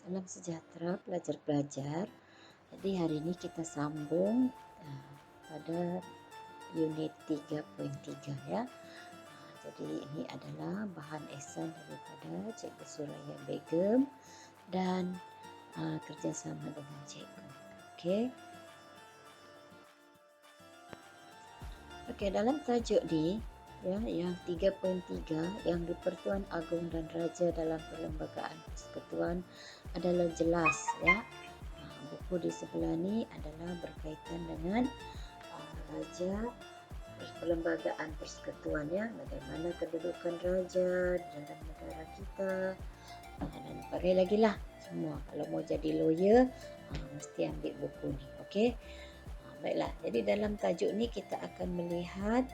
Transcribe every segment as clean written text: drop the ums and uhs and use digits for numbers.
Salam sejahtera pelajar-pelajar. Jadi hari ini kita sambung pada unit 3.3 ya. Jadi ini adalah bahan esai daripada Cikgu Suraya Begum dan kerjasama dengan cikgu. Okey, dalam tajuk ni ya, yang 3.3 yang di-Pertuan Agong dan Raja dalam Perlembagaan Persekutuan adalah jelas ya. Buku di sebelah ni adalah berkaitan dengan Raja Perlembagaan Persekutuan ya, bagaimana kedudukan raja dalam negara kita dan pakai lagi lah semua. Kalau mau jadi lawyer mesti ambil buku ni. Okey. Baiklah, jadi dalam tajuk ni kita akan melihat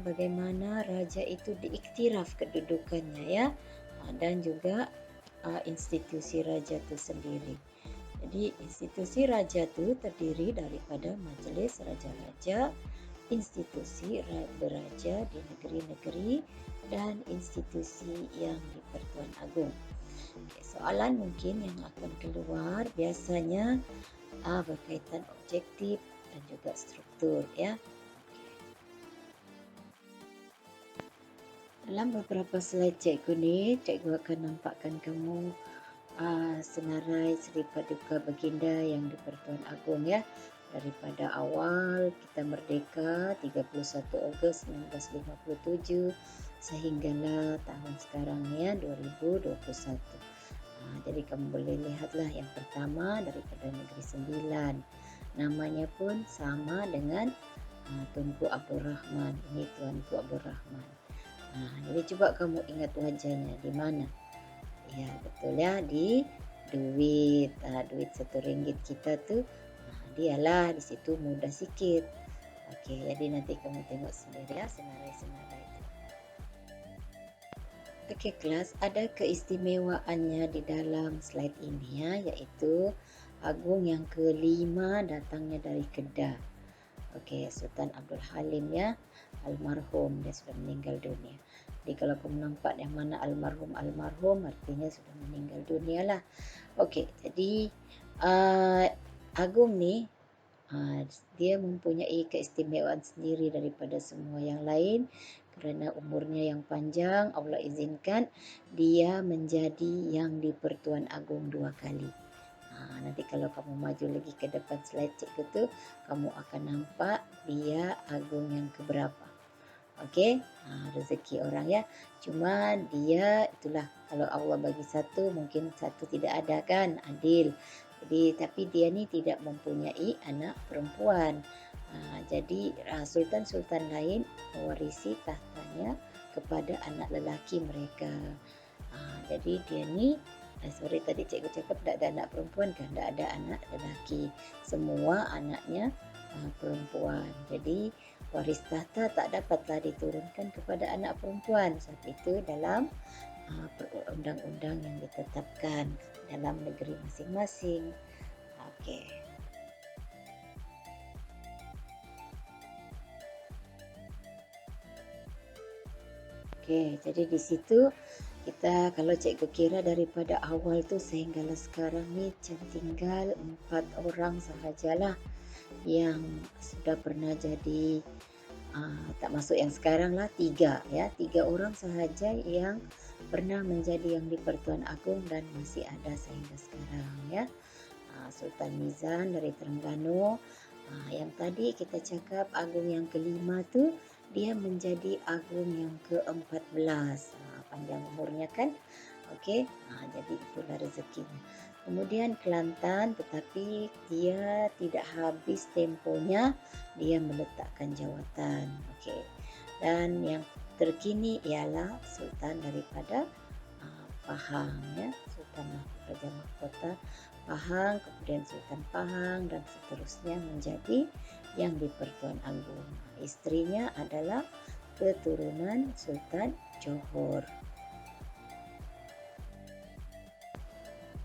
bagaimana raja itu diiktiraf kedudukannya ya, dan juga institusi raja itu sendiri. Jadi institusi raja itu terdiri daripada majlis raja-raja, institusi beraja di negeri-negeri dan institusi yang di-Pertuan Agong. Soalan mungkin yang akan keluar biasanya berkaitan objektif dan juga struktur ya. Dalam beberapa slide cikgu ni, cikgu akan nampakkan kamu senarai Seri Paduka Baginda yang di-Pertuan Agong ya. Daripada awal kita merdeka 31 Ogos 1957 sehinggalah tahun sekarang ya 2021. Jadi kamu boleh lihatlah yang pertama daripada Negeri Sembilan. Namanya pun sama dengan Tunku Abdul Rahman. Ini Tuanku Abdul Rahman. Jadi cuba kamu ingat wajahnya di mana? Ya betul ya, di duit. Duit RM1 kita tu dialah di situ mudah sikit. Okey, jadi nanti kamu tengok sendiri ya senarai-senarai itu. Okey kelas, ada keistimewaannya di dalam slide ini ya, iaitu Agung yang kelima datangnya dari Kedah. Okey, Sultan Abdul Halim ya, almarhum, dia sudah meninggal dunia. Jadi kalau kamu nampak yang mana almarhum artinya sudah meninggal dunia lah. Okey, jadi Agung ni dia mempunyai keistimewaan sendiri daripada semua yang lain kerana umurnya yang panjang. Allah izinkan dia menjadi yang di-Pertuan Agong 2 kali. Nanti kalau kamu maju lagi ke depan slide cikgu tu, kamu akan nampak dia agung yang keberapa. Okey, rezeki orang ya. Cuma dia itulah, kalau Allah bagi satu mungkin satu tidak ada kan, adil. Jadi tapi dia ni tidak mempunyai anak perempuan. Jadi sultan-sultan lain mewarisi tahtanya kepada anak lelaki mereka. Jadi dia ni sorry tadi cikgu cakap tak ada anak perempuan kan, tak ada anak lelaki. Semua anaknya perempuan. Jadi waris tahta tak dapatlah diturunkan kepada anak perempuan. Sebab itu dalam undang-undang yang ditetapkan dalam negeri masing-masing. Okey. Okey, jadi di situ kita kalau cikgu kira daripada awal tu sehinggalah sekarang ni tinggal 4 orang sahajalah yang sudah pernah jadi tak masuk yang sekarang lah, 3 ya, 3 orang sahaja yang pernah menjadi yang di-Pertuan Agong dan masih ada sehingga sekarang ya. Sultan Mizan dari Terengganu. Yang tadi kita cakap Agong yang kelima tu dia menjadi Agong yang ke-14. Panjang umurnya kan. Okey, jadi itulah rezekinya. Kemudian Kelantan, tetapi dia tidak habis temponya, dia meletakkan jawatan. Okey. Dan yang terkini ialah Sultan daripada Pahang ya, Sultan Raja Mahkota Pahang, kemudian Sultan Pahang dan seterusnya menjadi yang di-Pertuan Agong. Isterinya adalah keturunan Sultan Johor.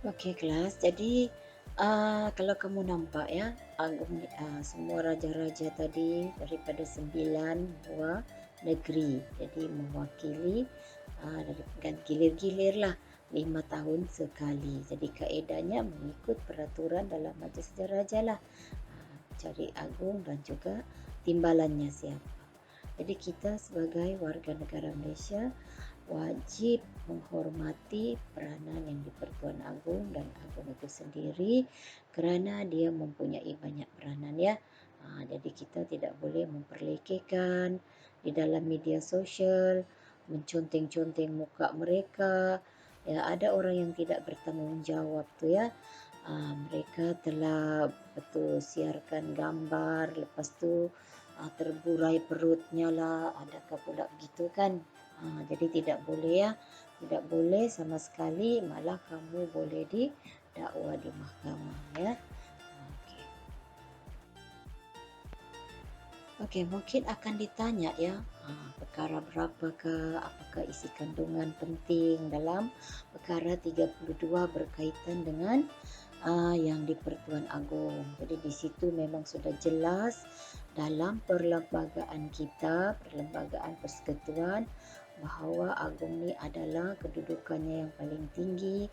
Okey kelas, jadi kalau kamu nampak ya, Agong semua raja-raja tadi daripada 9 buah negeri. Jadi mewakili dan gilir-gilir lah 5 tahun sekali. Jadi kaedahnya mengikut peraturan dalam Majlis Diraja lah. Cari agung dan juga timbalannya siapa. Jadi kita sebagai warga negara Malaysia wajib menghormati peranan yang di-Pertuan Agong dan Agong itu sendiri kerana dia mempunyai banyak peranan ya. Jadi kita tidak boleh memperlekehkan di dalam media sosial, menconteng-conteng muka mereka. Ya, ada orang yang tidak bertanggungjawab tu ya. Mereka telah siarkan gambar, lepas tu terburai perutnya lah, adakah pula begitu kan. Jadi tidak boleh ya, tidak boleh sama sekali, malah kamu boleh didakwa di mahkamah ya. Okey, mungkin akan ditanya ya, perkara berapakah, apakah isi kandungan penting dalam perkara 32 berkaitan dengan yang di-Pertuan Agong. Jadi di situ memang sudah jelas dalam perlembagaan kita, perlembagaan persekutuan, bahawa Agong ni adalah kedudukannya yang paling tinggi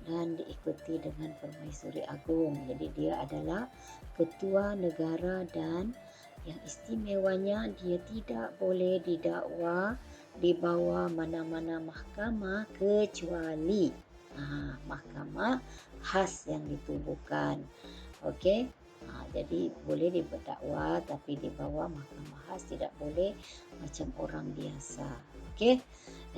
dan diikuti dengan Permaisuri Agong. Jadi dia adalah ketua negara dan yang istimewanya dia tidak boleh didakwa di bawah mana-mana mahkamah kecuali mahkamah khas yang ditubuhkan. Okey. Jadi boleh didakwa tapi di bawah mahkamah khas, tidak boleh macam orang biasa. Okey.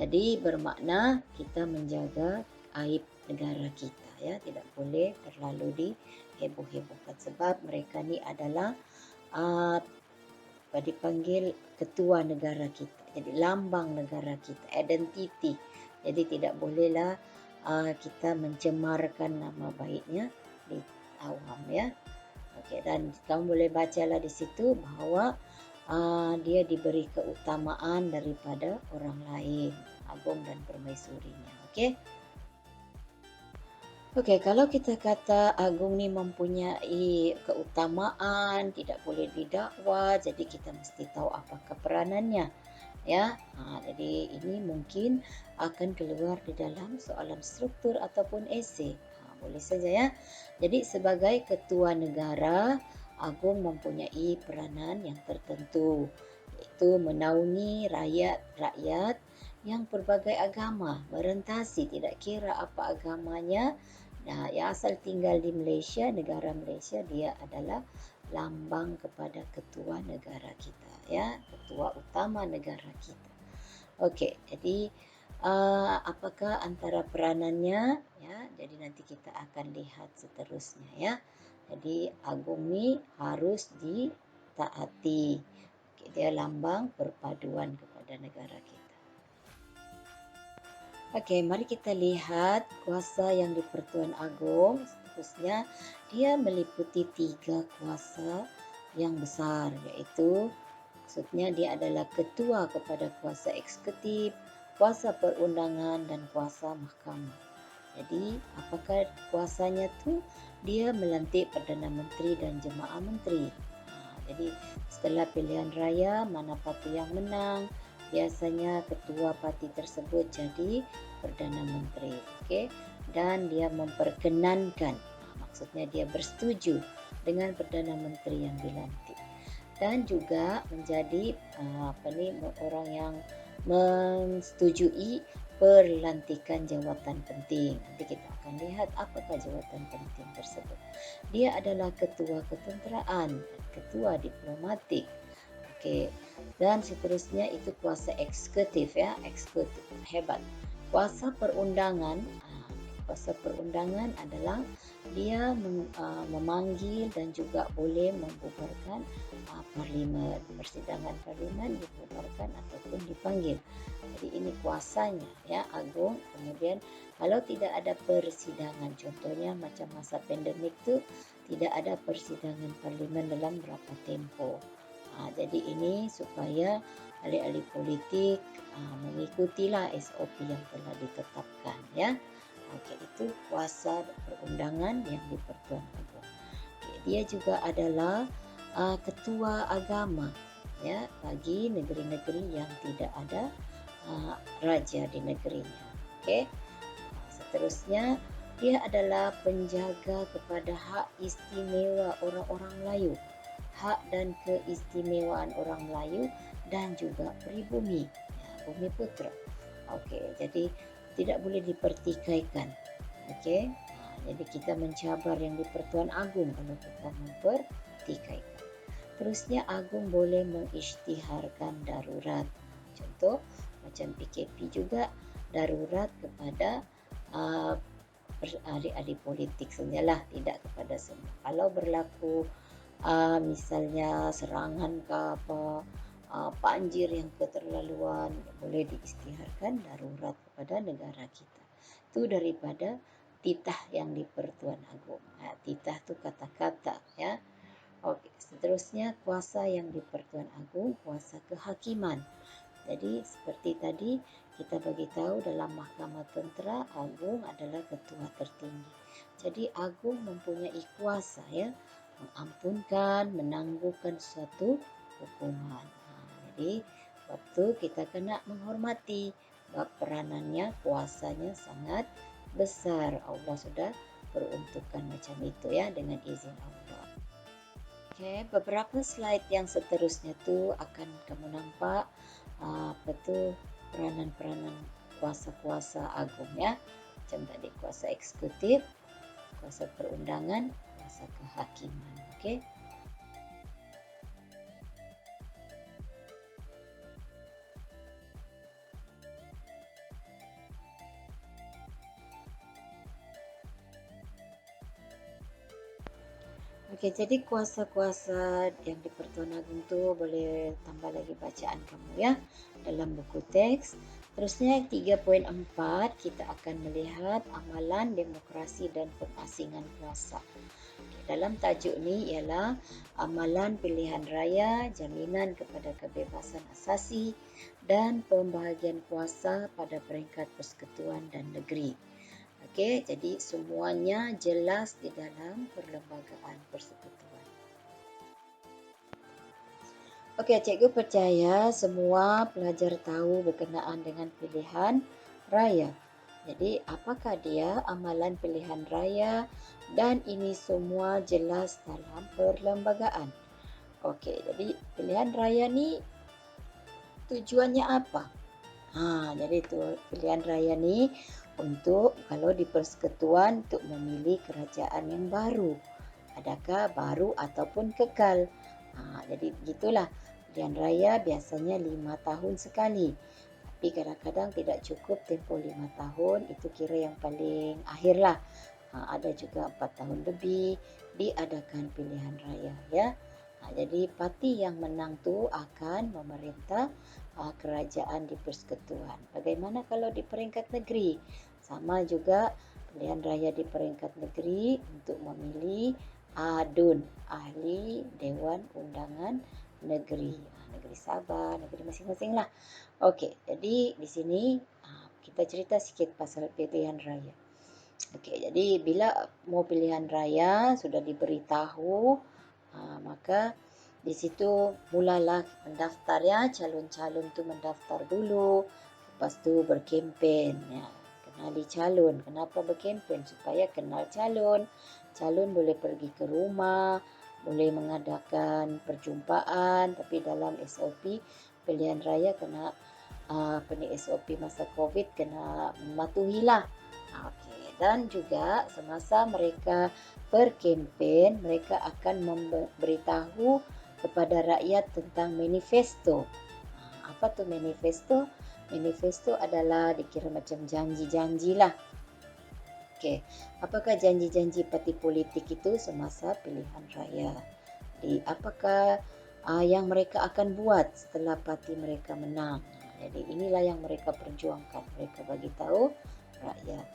Jadi bermakna kita menjaga aib negara kita ya, tidak boleh terlalu diheboh-hebohkan sebab mereka ni adalah dipanggil ketua negara kita. Jadi lambang negara kita, identiti. Jadi tidak bolehlah kita mencemarkan nama baiknya di awam ya. Okey, dan kamu boleh bacalah di situ bahawa dia diberi keutamaan daripada orang lain, Agong dan Permaisurinya. Okey. Okey, kalau kita kata Agong ni mempunyai keutamaan, tidak boleh didakwa, jadi kita mesti tahu apakah peranannya. Ya, jadi ini mungkin akan keluar di dalam soalan struktur ataupun esei. Boleh saja ya. Jadi sebagai ketua negara, Agong mempunyai peranan yang tertentu, iaitu menaungi rakyat-rakyat yang berbagai agama, merentasi, tidak kira apa agamanya. Yang asal tinggal di Malaysia, negara Malaysia, dia adalah lambang kepada ketua negara kita ya, ketua utama negara kita. Okey, jadi apakah antara peranannya ya, jadi nanti kita akan lihat seterusnya ya. Jadi Agong ni harus ditaati. Dia lambang perpaduan kepada negara kita. Okey, mari kita lihat kuasa yang di-Pertuan Agong. Seterusnya, dia meliputi 3 kuasa yang besar, iaitu maksudnya dia adalah ketua kepada kuasa eksekutif, kuasa perundangan dan kuasa mahkamah. Jadi, apakah kuasanya tu? Dia melantik Perdana Menteri dan Jemaah Menteri. Jadi, setelah pilihan raya, mana parti yang menang, biasanya ketua parti tersebut jadi Perdana Menteri. Okey, dan dia memperkenankan, maksudnya dia bersetuju dengan Perdana Menteri yang dilantik. Dan juga menjadi orang yang mensetujui perlantikan jawatan penting. Nanti kita akan lihat apakah jawatan penting tersebut. Dia adalah ketua ketenteraan, ketua diplomatik. Okey. Dan seterusnya itu kuasa eksekutif ya, eksekutif hebat. Kuasa perundangan, kuasa perundangan adalah dia memanggil dan juga boleh membubarkan parlimen, persidangan parlimen dibubarkan ataupun dipanggil. Jadi ini kuasanya ya, Agong. Kemudian kalau tidak ada persidangan, contohnya macam masa pandemik tu tidak ada persidangan parlimen dalam berapa tempoh. Jadi ini supaya ahli-ahli politik mengikutilah SOP yang telah ditetapkan ya. Okey, itu kuasa perundangan yang di-Pertuan Agong. Okay, dia juga adalah ketua agama ya bagi negeri-negeri yang tidak ada raja di negerinya. Okey. seterusnya dia adalah penjaga kepada hak istimewa orang-orang Melayu, hak dan keistimewaan orang Melayu dan juga pribumi, ya, Bumi Putra. Okey, jadi tidak boleh dipertikaikan. Okey, jadi kita mencabar yang di-Pertuan Agong kalau kita mempertikaikan. Terusnya Agong boleh mengisytiharkan darurat. Contoh macam PKP juga darurat kepada ahli-ahli politik sajalah, tidak kepada semua. Kalau berlaku misalnya serangan ke apa, banjir yang keterlaluan, boleh diisytiharkan darurat kepada negara kita. Itu daripada titah yang di-Pertuan Agong. Titah tu kata-kata, ya. Okey, seterusnya kuasa yang di-Pertuan Agong, kuasa kehakiman. Jadi seperti tadi kita bagi tahu dalam Mahkamah Tentera, Agong adalah ketua tertinggi. Jadi Agong mempunyai kuasa, ya, mengampunkan, menangguhkan suatu hukuman. Jadi waktu kita kena menghormati sebab peranannya, kuasanya sangat besar. Allah sudah peruntukkan macam itu, ya, dengan izin Allah. Okey, beberapa slide yang seterusnya tu akan kamu nampak apa tu peranan-peranan kuasa-kuasa Agong, ya. Macam tadi kuasa eksekutif, kuasa perundangan, kuasa kehakiman. Okey. Okey, jadi kuasa-kuasa yang di-Pertuan Agong tu boleh tambah lagi bacaan kamu, ya, dalam buku teks. Terusnya 3.4 kita akan melihat amalan demokrasi dan pengasingan kuasa. Dalam tajuk ni ialah amalan pilihan raya, jaminan kepada kebebasan asasi dan pembahagian kuasa pada peringkat persekutuan dan negeri. Okey, jadi semuanya jelas di dalam perlembagaan persekutuan. Okey, cikgu percaya semua pelajar tahu berkenaan dengan pilihan raya. Jadi, apakah dia amalan pilihan raya dan ini semua jelas dalam perlembagaan. Okey, jadi pilihan raya ni tujuannya apa? Jadi pilihan raya ni untuk kalau di persekutuan untuk memilih kerajaan yang baru. Adakah baru ataupun kekal? Jadi begitulah. Pilihan raya biasanya 5 tahun sekali. Tapi kadang-kadang tidak cukup tempoh 5 tahun. Itu kira yang paling akhirlah. Ada juga 4 tahun lebih diadakan pilihan raya, ya. Jadi parti yang menang tu akan memerintah kerajaan di persekutuan. Bagaimana kalau di peringkat negeri? Sama juga pilihan raya di peringkat negeri untuk memilih ADUN, Ahli Dewan Undangan Negeri. Negeri Sabah, negeri masing-masing lah. Okey, jadi di sini kita cerita sikit pasal pilihan raya. Okey, jadi bila mau pilihan raya sudah diberitahu, maka di situ mulalah mendaftar, ya, calon-calon tu mendaftar dulu, lepas tu berkempen, ya. Kenali calon. Kenapa berkempen? Supaya kenal calon. Calon boleh pergi ke rumah, boleh mengadakan perjumpaan, tapi dalam SOP pilihan raya kena SOP masa COVID kena mematuhilah. Okey, dan juga semasa mereka berkempen, mereka akan memberitahu kepada rakyat tentang manifesto. Apa tu manifesto? Manifesto adalah dikira macam janji-janji lah. Okey, apakah janji-janji parti politik itu semasa pilihan raya? Apakah yang mereka akan buat setelah parti mereka menang? Jadi inilah yang mereka perjuangkan. Mereka bagi tahu rakyat.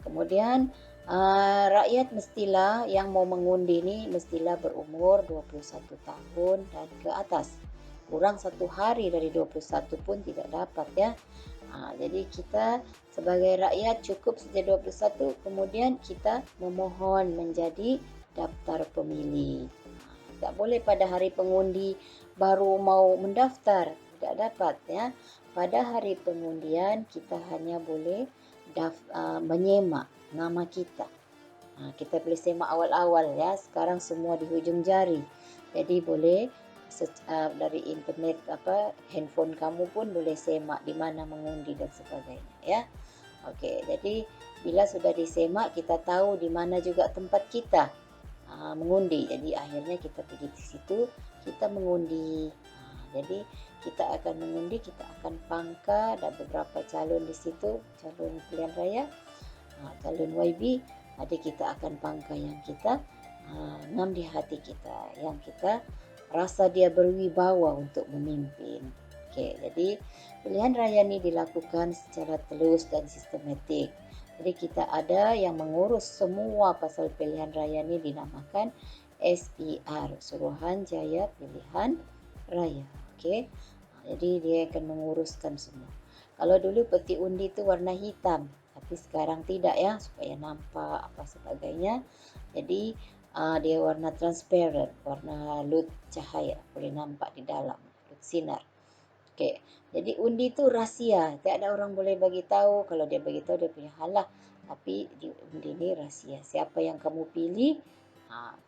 Kemudian rakyat mestilah yang mau mengundi ni mestilah berumur 21 tahun dan ke atas. Kurang 1 hari dari 21 pun tidak dapat, ya. Jadi kita sebagai rakyat cukup saja 21, kemudian kita memohon menjadi daftar pemilih. Tak boleh pada hari pengundi baru mau mendaftar, tidak dapat, ya. Pada hari pengundian kita hanya boleh menyemak nama kita. Kita boleh semak awal-awal ya. Sekarang semua di hujung jari. Jadi boleh dari internet handphone kamu pun boleh semak di mana mengundi dan sebagainya ya. Okey, jadi bila sudah disemak kita tahu di mana juga tempat kita mengundi. Jadi akhirnya kita pergi di situ, kita mengundi. Jadi kita akan mengundi, kita akan pangkal, ada beberapa calon di situ, calon pilihan raya, calon YB. Jadi kita akan pangkal yang kita ngam di hati kita, yang kita rasa dia berwibawa untuk memimpin. Okey, jadi pilihan raya ini dilakukan secara telus dan sistematik. Jadi kita ada yang mengurus semua pasal pilihan raya ini dinamakan SPR, Suruhanjaya Pilihan Raya. Okey. Jadi dia akan menguruskan semua. Kalau dulu peti undi itu warna hitam, tapi sekarang tidak ya, supaya nampak apa sebagainya. Jadi dia warna transparent, warna lut cahaya, boleh nampak di dalam, lut sinar. Okey. Jadi undi itu rahsia, tak ada orang boleh bagi tahu. Kalau dia bagi tahu dia punya hal lah. Tapi di undi ini rahsia. Siapa yang kamu pilih,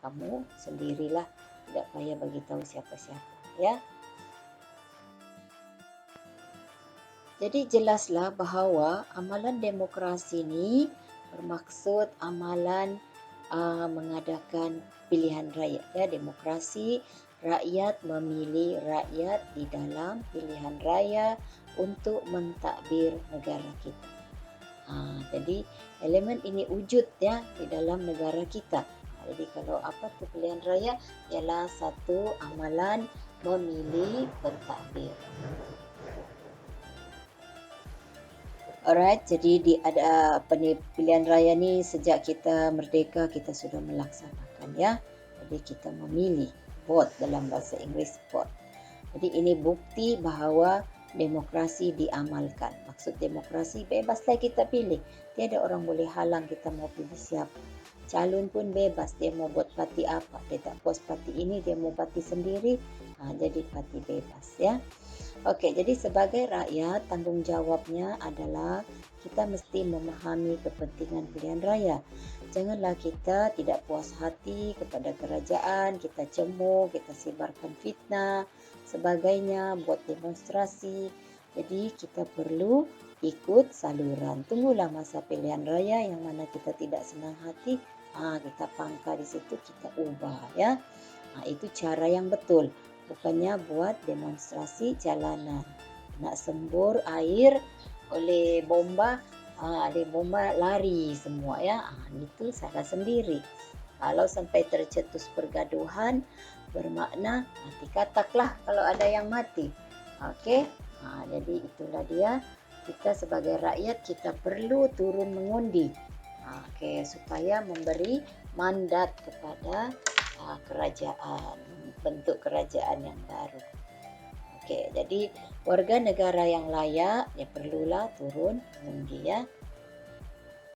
kamu sendirilah, tidak payah bagi tahu siapa-siapa ya. Jadi jelaslah bahawa amalan demokrasi ini bermaksud amalan mengadakan pilihan raya ya, demokrasi, rakyat memilih rakyat di dalam pilihan raya untuk mentadbir negara kita. Jadi elemen ini wujud ya di dalam negara kita. Jadi kalau apa tu pilihan raya ialah satu amalan memilih pentadbir. Alright, jadi pilihan raya ni sejak kita merdeka kita sudah melaksanakan ya. Jadi kita memilih, vote dalam bahasa Inggeris vote. Jadi ini bukti bahawa demokrasi diamalkan. Maksud demokrasi bebaslah kita pilih. Tiada orang boleh halang kita mau pilih siapa. Calon pun bebas, dia mau buat parti apa. Dia tak puas parti ini, dia mau parti sendiri. Jadi parti bebas ya. Okey, jadi sebagai rakyat tanggungjawabnya adalah kita mesti memahami kepentingan pilihan raya. Janganlah kita tidak puas hati kepada kerajaan, kita cemooh, kita sebarkan fitnah, sebagainya, buat demonstrasi. Jadi kita perlu ikut saluran. Tunggulah masa pilihan raya yang mana kita tidak senang hati, kita pangkal di situ, kita ubah ya. Itu cara yang betul. Bukannya buat demonstrasi jalanan. Nak sembur air oleh bomba, lari semua ya. Itu salah sendiri. Kalau sampai tercetus pergaduhan, bermakna mati kataklah kalau ada yang mati. Okey. Jadi itulah dia. Kita sebagai rakyat kita perlu turun mengundi. Okey, supaya memberi mandat kepada kerajaan, bentuk kerajaan yang baru. Okey, jadi warga negara yang layak dia perlulah turun mengundi ya.